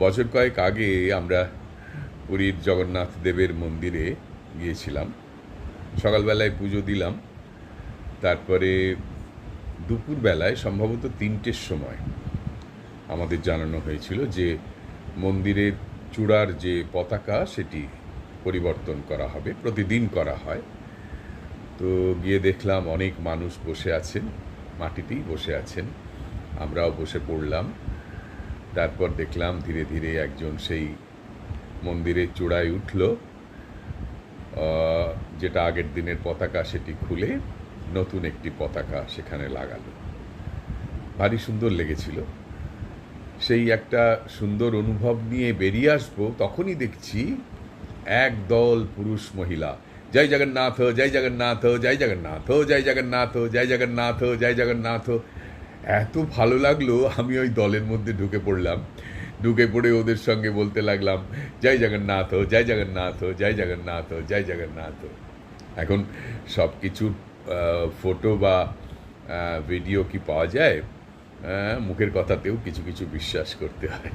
বছর কয়েক আগে আমরা পুরীর জগন্নাথ দেবের মন্দিরে গিয়েছিলাম। সকালবেলায় পুজো দিলাম, তারপরে দুপুরবেলায় সম্ভবত 3টের সময় আমাদের জানানো হয়েছিল যে মন্দিরের চূড়ার যে পতাকা সেটি পরিবর্তন করা হবে, প্রতিদিন করা হয়। তো গিয়ে দেখলাম অনেক মানুষ বসে আছেন, মাটিতেই বসে আছেন, আমরাও বসে পড়লাম। তারপর দেখলাম ধীরে ধীরে একজন সেই মন্দিরের চূড়ায় উঠল, যেটা আগের দিনের পতাকা সেটি খুলে নতুন একটি পতাকা সেখানে লাগালো। ভারী সুন্দর লেগেছিল। সেই একটা সুন্দর অনুভব নিয়ে বেরিয়ে আসবো, তখনই দেখছি একদল পুরুষ মহিলা জয় জগন্নাথ জয় জগন্নাথ জয় জগন্নাথ জয় জগন্নাথ জয় জগন্নাথ জয় জগন্নাথ। এত ভালো লাগলো, আমি ওই দলের মধ্যে ঢুকে পড়লাম। ঢুকে পড়ে ওদের সঙ্গে বলতে লাগলাম জয় জগন্নাথ জয় জগন্নাথ জয় জগন্নাথ জয় জগন্নাথ। এখন সব কিছুর ফটো বা ভিডিও কি পাওয়া যায়? মুখের কথাতেও কিছু কিছু বিশ্বাস করতে হয়।